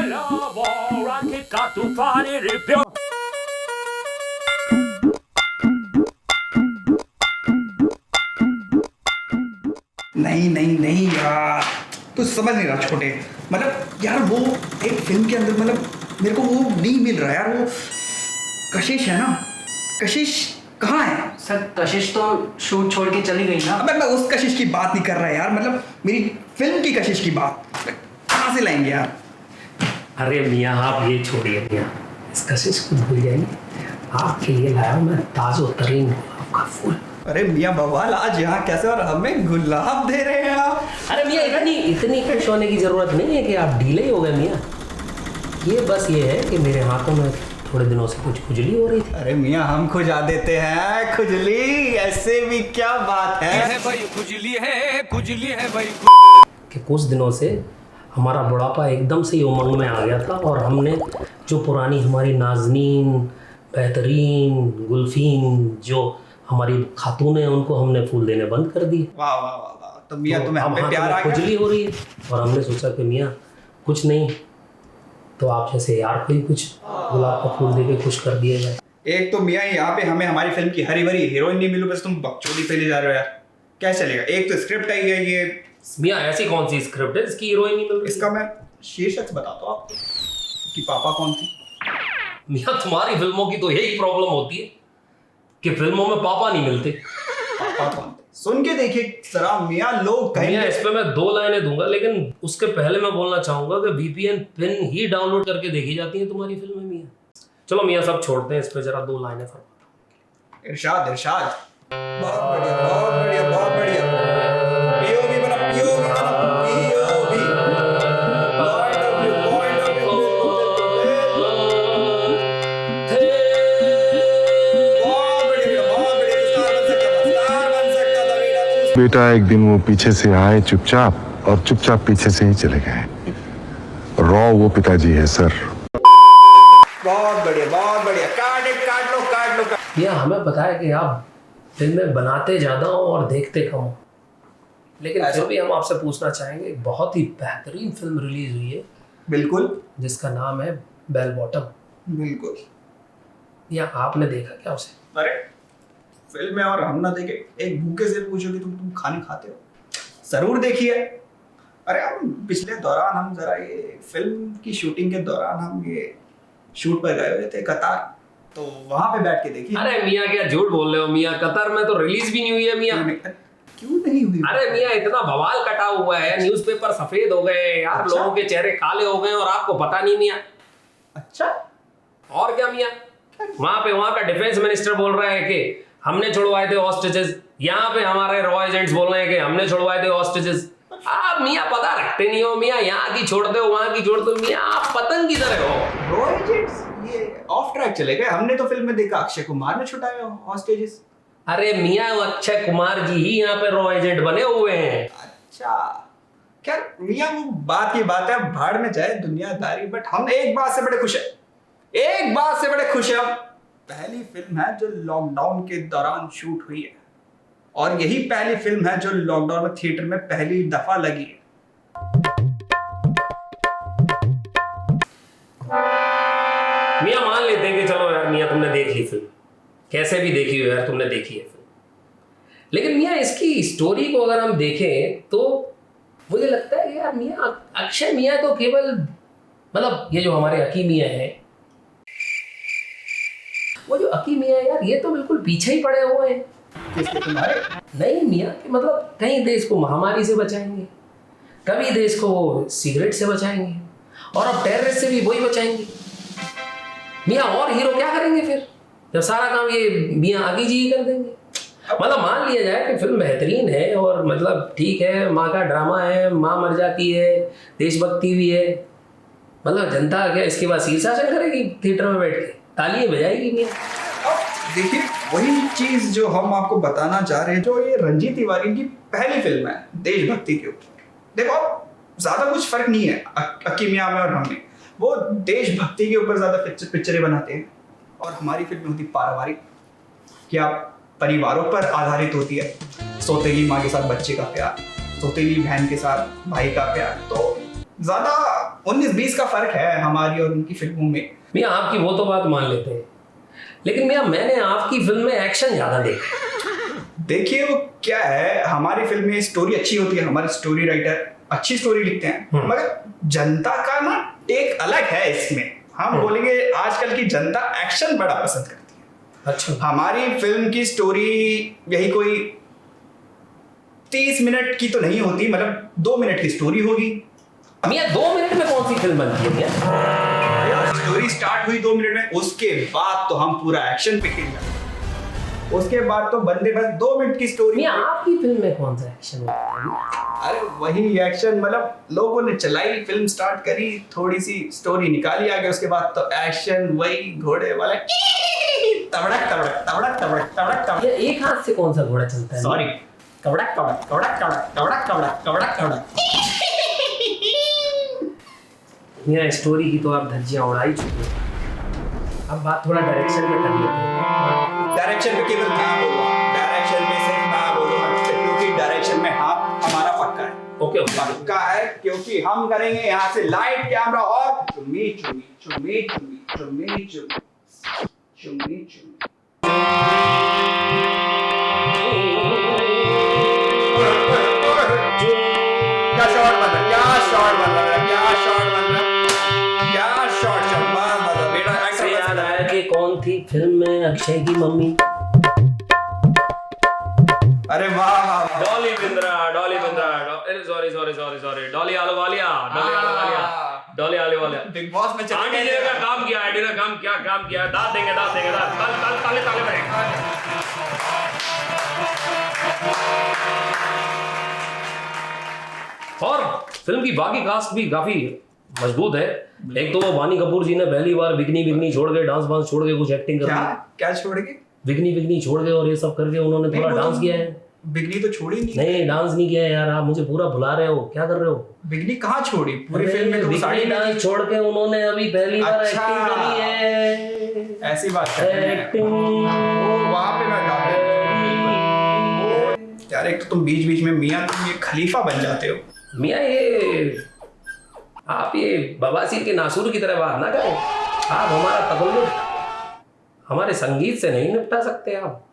Lavora che cazzo fare ripiù. नहीं नहीं नहीं यार, तू समझ नहीं रहा छोटे। मतलब यार वो एक फिल्म के अंदर मतलब मेरे को वो नहीं मिल रहा यार, वो कशिश है ना, कशिश कहाँ है? सर कशिश तो शूट छोड़ के चली गई ना। अबे मैं उस कशिश की बात नहीं कर रहा यार, मतलब मेरी फिल्म की कशिश की बात कहाँ से लाएंगे यार? अरे मियाँ आप ये छोड़िए मियाँ, इस कशिश को भूल जाइए। आपके लिए लाया हूँ मैं ताज़ो तरीन गुलाब का फूल। अरे मियाँ बवाल आज यहाँ कैसे और हमें गुलाब दे रहे हैं आप? अरे मियाँ इतनी फ्रेश होने की ज़रूरत नहीं है कि आप ढीले ही हो गए मियाँ। ये बस ये है कि मेरे हाथों में थोड़े दिनों से कुछ खुजली हो रही थी। अरे मियाँ हम खुजा देते हैं खुजली, ऐसे भी क्या बात है भाई खुजली है भाई। कि कुछ दिनों से हमारा बुढ़ापा एकदम से ही उमंग में आ गया था और हमने जो पुरानी हमारी नाजनीन बेहतरीन गुल्फीन जो हमारी खातून है उनको हमने फूल देने बंद कर दिए। वाह वाह वाह वाह, तो मियाँ तो तुम्हें हम अब पे हाथों प्यार में आ गया। खुजली हो रही है और हमने सोचा कि मियाँ कुछ नहीं तो आप जैसे यार कोई कुछ गुलाब का फूल दे के खुश कर दिया जाए। एक तो मियाँ यहाँ पे हमें हमारी फिल्म की हरी भरी हीरोइन नहीं मिली, बस तुम बकचोदी पे ले जा रहे हो यार, क्या चलेगा? एक तो स्क्रिप्ट आई है ये, मियाँ ऐसी कौन सी स्क्रिप्ट है इसकी हीरोइन नहीं मिल रही? इसका मैं शीर्षक बताता हूँ आपको कि पापा कौन थी। मियाँ तुम्हारी फिल्मों की तो यही प्रॉब्लम होती है कि फिल्मों में पापा नहीं मिलते। पापा कौन थे? सुन के देखिए जरा मियाँ, लोग मियाँ कहेंगे। इस पे मैं 2 लाइनें दूंगा लेकिन उसके पहले मैं बोलना चाहूंगा कि VPN पिन ही डाउनलोड करके देखी जाती है तुम्हारी फिल्में मियाँ। चलो मियाँ सब छोड़ते हैं, इस पे जरा 2 लाइनें फरमाओ। इरशाद इरशाद, बहुत बढ़िया बहुत बढ़िया बहुत बढ़िया। POV बना, POV बना, POV। बहुत बढ़िया बहुत बढ़िया, स्टार बन सकता था बेटा तू। बेटा एक दिन वो पीछे से आए चुपचाप और चुपचाप पीछे से ही चले गए। रॉ वो पिताजी है सर। बहुत बढ़िया, काट लो काट लो। मियाँ हमें पता है कि आप फिल्में बनाते ज़्यादा हो और देखते कम हो, लेकिन फिर भी हम आपसे पूछना चाहेंगे, एक बहुत ही बेहतरीन फिल्म रिलीज हुई है बिल्कुल जिसका नाम है बेल बॉटम। बिल्कुल। या आपने देखा क्या उसे? अरे फिल्म है और हम ना देखे, एक भूखे से पूछोगे तुम खाने खाते हो? जरूर देखिए। अरे हम पिछले दौरान हम जरा ये फिल्म की शूटिंग के दौरान हम ये शूट पर गए हुए थे कतार, तो वहां पे बैठ के देखिए। अरे मियाँ क्या झूठ बोल रहे हो मियाँ, कतर में तो रिलीज भी नहीं हुई है मियाँ। क्यों नहीं हुई? अरे मियाँ इतना बवाल कटा हुआ है, न्यूज़पेपर सफेद हो गए यार, अच्छा? लोगों के चेहरे काले हो गए और आपको पता नहीं मियाँ। अच्छा और क्या मियाँ, वहां का डिफेंस मिनिस्टर बोल रहा है कि हमने छुड़वाए थे हॉस्टेजेस, यहाँ पे हमारे रॉ एजेंट्स बोल रहे हैं कि हमने छुड़वाए थे हॉस्टेजेस। आप मियाँ पता रखते नहीं हो मियाँ, यहाँ की छोड़ते हो वहां की छोड़ते हो मियाँ, आप पतंग की तरह हो। रॉ एजेंट्स ये ऑफ ट्रैक चले गए। हमने तो फिल्म में देखा अक्षय कुमार ने छुड़ाए हॉस्टेजेस। अरे मियाँ अक्षय कुमार जी ही यहाँ पे रॉ एजेंट बने हुए हैं। अच्छा क्या मियाँ, वो बात की बात है, भाड़ में जाए दुनियादारी। बट हम एक बात से बड़े खुश हैं, एक बात से बड़े खुश हैं हम। पहली फिल्म है जो लॉकडाउन के दौरान शूट हुई है और यही पहली फिल्म है जो लॉकडाउन में थिएटर में पहली दफा लगी है। मियाँ मान लेते हैं कि चलो यार मियाँ तुमने देख ली फिल्म, कैसे भी देखी हो यार तुमने देखी है फिल्म, लेकिन मियाँ इसकी स्टोरी को अगर हम देखें तो मुझे लगता है कि यार मियाँ अक्षय मियाँ तो केवल मतलब ये जो हमारे अकी मियाँ हैं, वो जो अकी मियाँ है यार, ये तो बिल्कुल पीछे ही पड़े हुए हैं। किसके? तुम्हारे? नहीं मियाँ कि मतलब कहीं देश को महामारी से बचाएंगे, कभी देश को सिगरेट से बचाएंगे और अब टेररिस्ट से भी वही बचाएंगे। मियाँ और हीरो क्या करेंगे फिर, जब सारा काम ये मियाँ आगे जी ही कर देंगे। मतलब मान लिया जाए कि फिल्म बेहतरीन है और मतलब ठीक है, माँ का ड्रामा है, माँ मर जाती है, देशभक्ति भी है, मतलब जनता क्या इसके बाद शीर्षासन करेगी थिएटर में बैठ के, तालियां बजाएगी मियाँ। देखिए वही चीज जो हम आपको बताना चाह रहे हैं, जो ये रंजीत तिवारी की पहली फिल्म है देशभक्ति के ऊपर। देखो ज्यादा कुछ फर्क नहीं है अक्की मियाँ में और हमें, वो देशभक्ति के ऊपर ज्यादा पिक्चरें बनाते हैं और हमारी फिल्म होती पारिवारिक, क्या परिवारों पर आधारित होती है। सौतेली माँ के साथ बच्चे का प्यार, सौतेली बहन के साथ भाई का प्यार, तो ज्यादा 19-20 का फर्क है हमारी और उनकी फिल्मों में। मियाँ आपकी वो तो बात मान लेते हैं, लेकिन मियाँ मैंने आपकी फिल्म में एक्शन ज्यादा देखा। देखिए वो क्या है, हमारी फिल्म में स्टोरी अच्छी होती है, हमारे स्टोरी राइटर अच्छी स्टोरी लिखते हैं, मगर जनता का ना टेक अलग है इसमें। हम बोलेंगे आजकल की जनता एक्शन बड़ा पसंद करती है। अच्छा, हमारी फिल्म की स्टोरी यही कोई 30 मिनट की तो नहीं होती, मतलब 2 मिनट की स्टोरी होगी। मियाँ 2 मिनट में कौन सी फिल्म बनती है मियाँ? स्टोरी स्टार्ट हुई 2 मिनट में, उसके बाद तो हम पूरा एक्शन पे खेल रहे हैं। उसके बाद तो बंदे बस 2 मिनट की स्टोरी। मियाँ आपकी फिल्म में कौन सा एक्शन होता है? अरे वही एक्शन, मतलब लोगों ने चलाई, फिल्म स्टार्ट करी, थोड़ी सी स्टोरी निकाली आगे, उसके बाद तो एक्शन वही घोड़े वाला तबड़क तबड़क तबड़क तबड़क तबड़क तबड़क। ये एक हाथ से कौन सा घोड़ा चलता है? सॉरी, कबड़क कबड़क कबड़क कबड़क कबड़क कबड़क कबड़क कबड़क। मियाँ स्टोरी की तो आप धज्जियां उड़ा ही चुके हैं, अब बात थोड़ा डायरेक्शन में कर लेते हैं। डायरेक्शन पे केवल क्या बोलूं, डायरेक्शन में सिर्फ ना बोलूं, क्योंकि डायरेक्शन में हाथ हमारा पक्का है। ओके ओके, पक्का है क्योंकि हम करेंगे यहाँ से लाइट कैमरा और चुम्मी चुम्मी चुम्मी चुम्मी चुम्मी चुम्मी चुम्मी चुम्मी। क्या शॉट बन रहा, क्या शॉट बन रहा, क्या शॉट बन रहा, क्या शॉट चल रहा बेटा। से याद आया कि कौन थी फिल्म में अक्षय की मम्मी? अरे वाह वाह, Dolly Bindra, Dolly Bindra, sorry sorry sorry sorry, Dolly Ahluwalia, Dolly Ahluwalia, Dolly Ahluwalia. Big boss में चले आंटी गए। ने क्या काम किया, आंटी ने काम किया, दांत देंगे, ताले ताले बनेंगे। और फिल्म की बाकी कास्ट भी काफी मजबूत है। एक तो वो वानी कपूर जी ने पहली बार बिकनी छोड़ के, डांस वांस छोड़ के कुछ एक्टिंग कर क्या दी। क्या छोड़ के? बिकनी छोड़ के और ये सब करके उन्होंने थोड़ा डांस किया है। बिगनी तो छोड़ी नहीं। नहीं, डांस नहीं किया है यार, आप मुझे पूरा भुला रहे हो, क्या कर रहे हो? बिगनी कहाँ छोड़ी? पूरी फिल्म में तो बिकनी साड़ी डांस छोड़ के उन्होंने अभी पहली बार अच्छा। एक्टिंग करी है। ऐसी बात करते हैं। एक्टिंग वहाँ पे मैं गाते यार, एक तो तुम बीच बीच में मियाँ तुम ये खलीफा बन जाते हो। मियाँ ये आप ये बवासीर के नासूर की तरह बात ना करें। आप हमारा तकल्लुफ हमारे संगीत से नहीं निपटा सकते आप,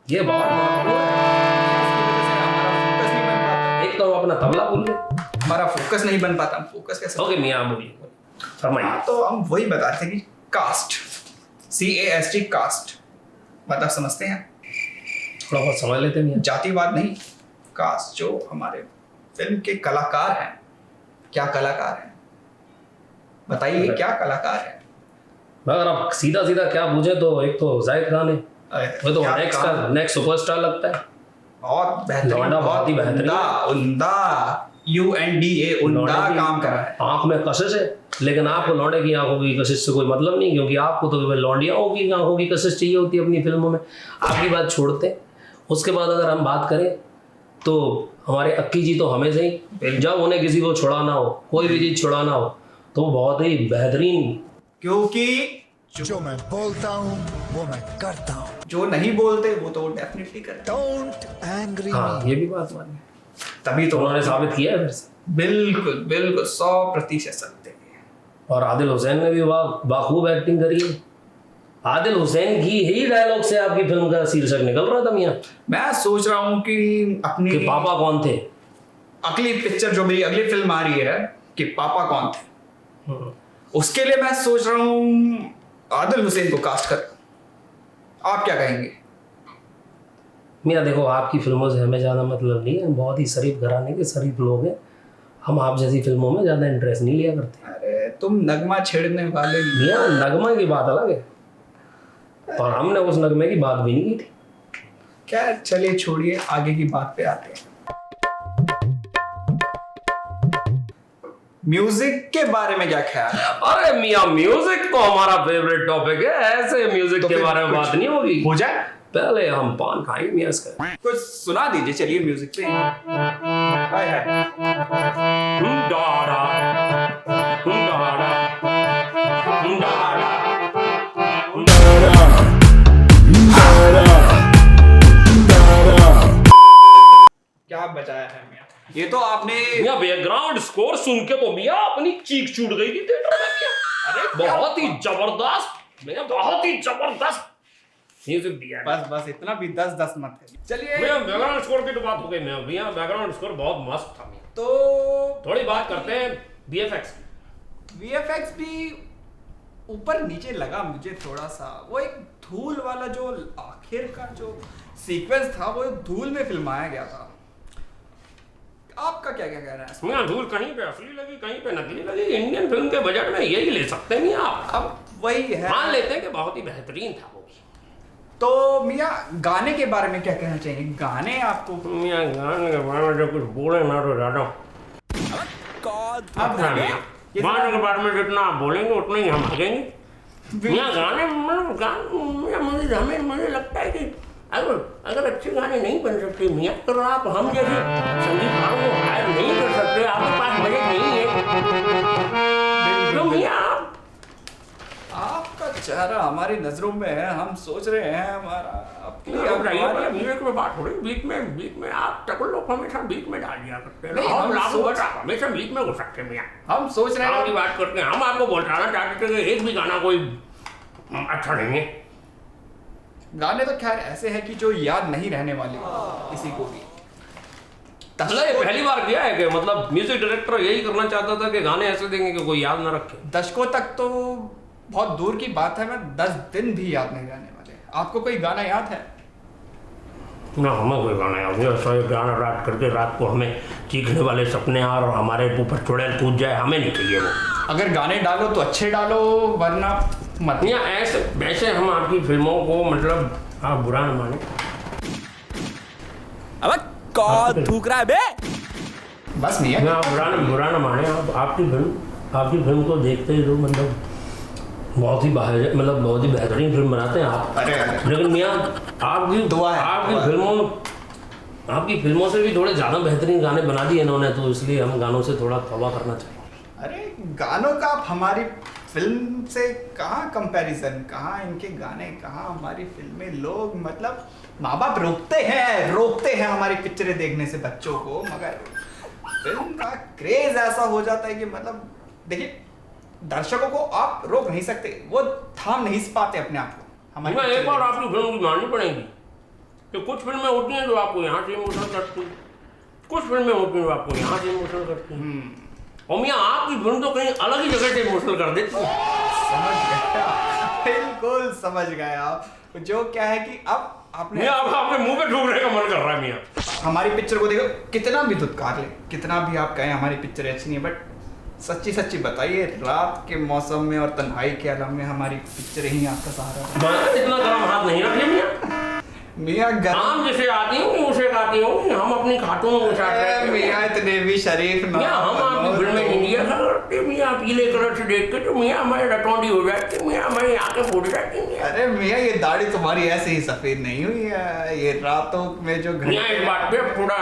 ये बहुत महत्वपूर्ण है। एक तो हम अपना तबला भूल गए, हमारा फोकस नहीं बन पाता। फोकस कैसे? ओके मियाँ बोलिए, फरमाइए। तो हम वही बताते हैं कि कास्ट, CAST कास्ट मतलब समझते हैं, थोड़ा बहुत समझ लेते हैं मियाँ। जातिवाद नहीं, कास्ट। जो हमारे फिल्म के कलाकार हैं, क्या कलाकार हैं बताइए, क्या कलाकार है? अगर आप सीधा क्या पूछे तो एक तो जाहिद खान है, वो तो क्या नेक्स्ट सुपरस्टार लगता है। बहुत बेहतरीन, लौंडा बहुत ही बेहतरीन, उम्दा UNDA उम्दा काम करा है। आंख में कशिश है, लेकिन आपको लौंडे की आंखों की कशिश से कोई मतलब नहीं, क्योंकि आपको तो केवल लौंडियाओं की आंखों की कशिश चाहिए होती है अपनी फिल्मों में। आपकी बात छोड़ते हैं, उसके बाद अगर हम बात करें तो हमारे अक्की जी तो हमेशा ही, जब उन्हें किसी को छुड़ाना हो, कोई भी चीज छुड़ाना हो, तो बहुत ही बेहतरीन, क्योंकि जो मैं बोलता हूँ वो मैं करता हूँ, जो नहीं बोलते वो तो डेफिनेटली करते हैं। डोंट एंग्री हाँ ये भी बात मानी, तभी तो उन्होंने साबित किया है फिर से। बिल्कुल बिल्कुल 100% सत्य है। और आदिल हुसैन ने भी बाखूब एक्टिंग करी है। आदिल हुसैन की ही डायलॉग से आपकी फिल्म का शीर्षक निकल रहा था मियाँ, मैं सोच रहा हूँ कि अपनी कि पापा कौन थे। अगली पिक्चर जो मेरी अगली फिल्म आ रही है कि पापा कौन थे, उसके लिए मैं सोच रहा हूँ आदिल हुसैन को कास्ट कर। आप क्या कहेंगे? मियाँ देखो, आपकी फिल्मों से हमें ज़्यादा मतलब नहीं है, हम बहुत ही शरीफ घराने के शरीफ लोग हैं, हम आप जैसी फिल्मों में ज़्यादा इंटरेस्ट नहीं लिया करते। अरे तुम नगमा छेड़ने वाले। मियाँ नगमा की बात अलग है, और हमने उस नगमे की बात भी नहीं की थी। क्या, चलिए छोड़िए, आगे की बात पे आते हैं। म्यूजिक के बारे में क्या ख्याल है? अरे मियाँ म्यूजिक तो हमारा फेवरेट टॉपिक है, ऐसे म्यूजिक तो के फिर बारे में कुछ बात नहीं होगी। हो जाए, पहले हम पान खाएंगे मियाँ इसका। कुछ सुना दीजिए, चलिए म्यूजिक पे। हाय हाय। डारा, डारा, डारा, क्या बचाया है मियां? ये तो आपने मियां बैकग्राउंड स्कोर सुन के तो मियां अपनी चीख छूट गई थी थिएटर में मियां। अरे बहुत ही जबरदस्त मियां, बहुत ही जबरदस्त म्यूजिक दिया है। बस इतना भी 10-10 मत है। चलिए मियां बैकग्राउंड स्कोर की तो बात हो गई मियां बैकग्राउंड स्कोर बहुत मस्त था मियां। तो थोड़ी बात करते हैं वीएफएक्स की। वीएफएक्स भी ऊपर नीचे लगा मुझे थोड़ा सा। वो एक धूल वाला जो आखिर का जो सीक्वेंस था वो धूल में फिल्माया गया था। आपका क्या क्या कहना है? मियां धूल कहीं पे असली लगी कहीं पे नकली लगी। इंडियन फिल्म के बजट में यही ले सकते हैं मियां आप। अब वही है, मान लेते हैं कि बहुत ही बेहतरीन था वो भी। तो मियां गाने के बारे में क्या कहना चाहिए? गाने आपको मियां गाने के बारे में जो कुछ बोले ना तो ज्यादा आप गाने गाने के बारे में जितना आप बोलेंगे उतना ही हम आगेंगे। मियां गाने मुझे लगता है कि अगर अच्छे गाने नहीं बन सकते मियां तो आप हम जैसे संगीतकारों को हायर नहीं कर सकते। आपके पास बजट नहीं है तो मियां आपका चेहरा हमारी नजरों में है। हम सोच रहे हैं हमारा म्यूजिक में बात हो रही बीच में आप टकल लोग हमेशा बीच में डाल दिया करते हैं। नहीं, हम हम लागू सोच- बता हमेशा बीच में घुस सकते हैं मियां। हम सोच रहे गानों की हैं बात करते हैं। हम आपको बताना चाहते थे कि एक भी गाना कोई अच्छा नहीं है। गाने तो खैर ऐसे हैं कि जो याद नहीं रहने वाले किसी को भी। मतलब ये पहली बार किया है कि मतलब म्यूजिक डायरेक्टर यही करना चाहता था कि गाने ऐसे देंगे कि कोई याद ना रखे। दशकों तक तो बहुत दूर की बात है, मैं 10 दिन भी याद नहीं रहने वाले। आपको कोई गाना याद है? ना हमें कोई गाना याद नहीं। ऐसा एक गाना रात करके रात को हमें चीखने वाले सपने आ और हमारे ऊपर चुड़ैल कूद जाए, हमें नहीं चाहिए वो। अगर गाने डालो तो अच्छे डालो वरना मत। या ऐसे वैसे हम आपकी फिल्मों को मतलब आप बुरा न माने। अब कौन थूक रहा है बे? बस नहीं है। ना बुरा न माने। आप आपकी फिल्म को देखते ही तो मतलब बहुत ही बेहतरीन फिल्म बनाते हैं आप। अरे लेकिन मियां दुआ है। आपकी फिल्मों से भी थोड़े ज़्यादा बेहतरीन गाने बना दिए इन्होंने, तो इसलिए हम गानों से थोड़ा तौबा करना चाहिए। अरे गानों का आप हमारी फिल्म से कहाँ कंपैरिजन, कहाँ इनके गाने, कहाँ हमारी फिल्में। लोग मतलब माँ बाप रोकते हैं हमारी पिक्चरें देखने से बच्चों को, मगर फिल्म का क्रेज ऐसा हो जाता है कि मतलब देखिए दर्शकों को आप रोक नहीं सकते, वो थाम नहीं पाते अपने आप को। हमारी मैं एक पिक्चरें बार आपकी फिल्म की माननी पड़ेगी कि कुछ फिल्में होती हैं जो आपको यहाँ से इमोशनल करती हैं, कुछ फिल्में होती हैं जो आपको यहाँ से इमोशनल करती हैं, और मियां आपकी फिल्म तो कहीं अलग ही जगह से इमोशनल कर देती है। समझ गया, बिल्कुल समझ गए आप। जो क्या है कि अब आपने मियां अब आपके मुंह पे थूकने का मन कर रहा है मियां। हमारी पिक्चर को देखो, कितना भी धुतकार ले, कितना भी आप कहें हमारी पिक्चर अच्छी नहीं है, बट सच्ची बताइए रात के मौसम में और तन्हाई के आलम में हमारी पिक्चर ही आपका सहारा है। मैं इतना गर्म हाथ नहीं रखिए मियां। मियाँ आम जिसे आती होंगी उसे खाती होंगी, हम अपनी खातूनों के साथ रहते हैं। मियाँ इतने भी शरीफ ना मियां हम आपकी फिल्म में इंडिया का करते मियां, पीले कलर से देख के तो मियां हमारे रटौंडी हो जाती, मियां हमारी आंखें फूट जाती मियां। अरे मियाँ ये दाढ़ी तुम्हारी ऐसे ही सफेद नहीं हुई है, ये रातों में जो मियां इस बात पे थोड़ा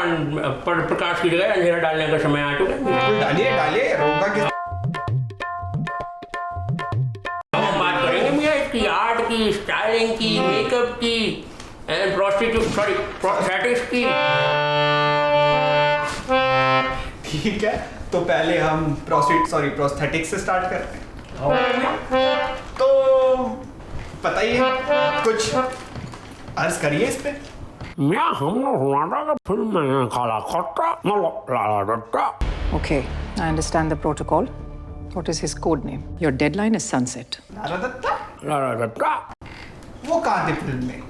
प्रकाश की जगह अंधेरा डालने का समय आ चुका है। डालिए रोका किस। हम बात करेंगे मियां इसकी आर्ट की, स्टाइलिंग की, मेकअप की एंड प्रोस्थेटिक्स की। ठीक है, तो पहले हम प्रोस्थेटिक्स से स्टार्ट करते हैं। तो बताइए कुछ अर्ज करिए इस पे। मियां हमने सुना था कि फिल्म में काला खट्टा मतलब लाला Datta. Okay, I understand the protocol. What is his code name? Your deadline is sunset. लाला दत्ता लाला डट्टा वो कहाँ थे फिल्म में?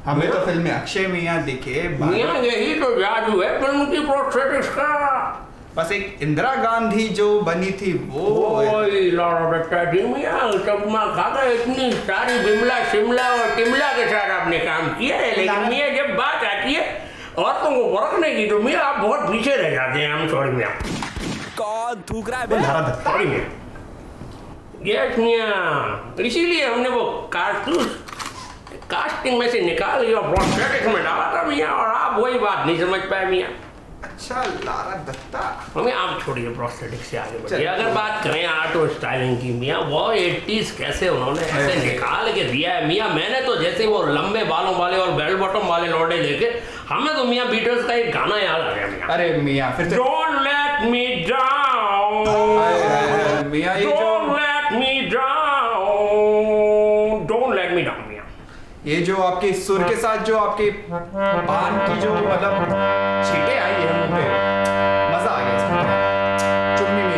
हमें तो फिल्म में अक्षय मियाँ दिखे। मियां यही तो जादू है फिल्म की प्रोस्थेटिक्स का। बस एक इंदिरा गांधी जो बनी थी वो ओए लाला डट्टा जी मियां चकमा खाकर इतनी सारी बिमला शिमला और टिमला के साथ आपने काम किया है, लेकिन मियां जब बात आती है औरतों को परखने की तो मियां आप बहुत पीछे रह जाते हैं। हम सॉरी मियां। कौन थूक रहा है बे? धारा दत्ता। सॉरी मियां। यस मियां, इसीलिए हमने वो कारतूस कास्टिंग में से निकाल लिया और प्रोस्थेटिक्स में डाला था मियां, और आप वही बात नहीं समझ पाए मियां। अच्छा लाला दत्ता। हमें आप छोड़िए प्रोस्थेटिक्स से आगे बढ़िए। अगर बात करें आर्ट और स्टाइलिंग की मियां, वो 80s कैसे उन्होंने ऐसे निकाल के दिया है मियां। मैंने तो जैसे वो लंबे बालों वाले और बेल बॉटम वाले लौंडे देखे, हमें तो मियां बीटल्स का एक गाना याद आ गया मियां। अरे मियाँ फिर तो डोंट let me down. मियाँ ये Don't जो let me down. Don't let me down, मियाँ. ये जो आपके सुर के साथ जो आपके पान की जो मतलब छींटे आई है मुंह पे, मजा आ गया इसमें। चुन्नी में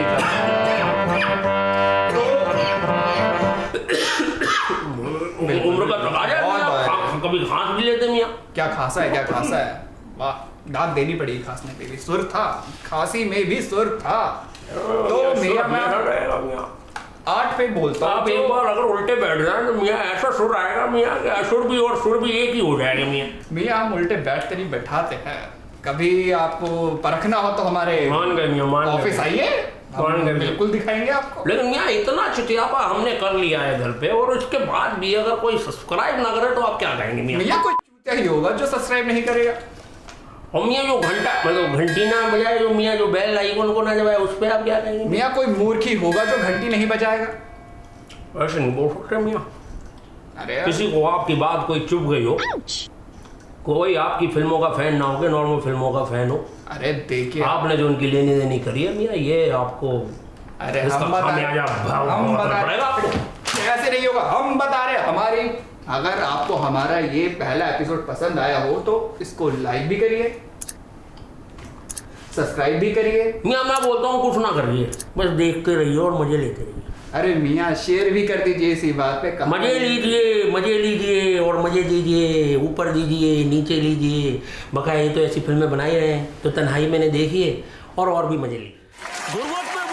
एक उम्र का तकाजा है बहुत मियाँ. है। कभी खांस भी लेते मियाँ. क्या खासा है, क्या खासा है। वाह, दाद देनी पड़ेगी खांसने पे भी। सुर था, खांसी में भी सुर था। तो मियाँ मैं रहेगा मियाँ. 8 पे बोलता हूँ आप एक बार अगर उल्टे बैठ जाए तो मियाँ ऐसा सुर आएगा मियाँ कि असुर भी और सुर भी एक ही हो जाएगा मियाँ. मियाँ हम उल्टे बैठ कर ही बैठाते हैं। कभी आपको परखना हो तो हमारे मान गए मियाँ, मान गए. ऑफिस आइए, मान हम गए। बिल्कुल दिखाएंगे आपको। लेकिन मियाँ इतना चिटियापा हमने कर लिया है घर पे, और उसके बाद भी अगर कोई सब्सक्राइब ना करे तो आप क्या कहेंगे मियाँ? मियाँ कोई चूतिया ही होगा जो सब्सक्राइब नहीं करेगा। और मियाँ जो घंटा मतलब घंटी ना बजाए, जो मियाँ जो बेल आइकन को ना दबाए, उस पर आप क्या कहेंगे? मियाँ कोई मूर्ख ही होगा जो घंटी नहीं बजाएगा। ऐसे नहीं बोल सकते मियाँ. अरे यार, किसी को आपकी बात कोई चुभ गई हो, कोई आपकी फिल्मों का फैन ना हो, के नॉर्मल फिल्मों का फैन हो, अरे देखिए, आपने जो उनकी लेनी देनी करी है मियाँ, ये आपको अरे इसका हम बता खामियाजा हम भुगतना बता पड़ेगा आपको. ऐसे नहीं होगा। हम बता रहे हमारी, अगर आपको हमारा ये पहला एपिसोड पसंद आया हो तो इसको लाइक भी करिए, सब्सक्राइब भी करिए। मियाँ मैं बोलता हूँ कुछ ना करिए, बस देखते रहिए और मजे लेते रहिए. अरे मियाँ शेयर भी कर दीजिए इसी बात पे। मजे लीजिए और मजे दीजिए, ऊपर दीजिए नीचे लीजिए. बकाया ये तो ऐसी फिल्में बनाई रहे हैं तो तन्हाई मैंने देखी है, और भी मजे लीजिए. गुरबत में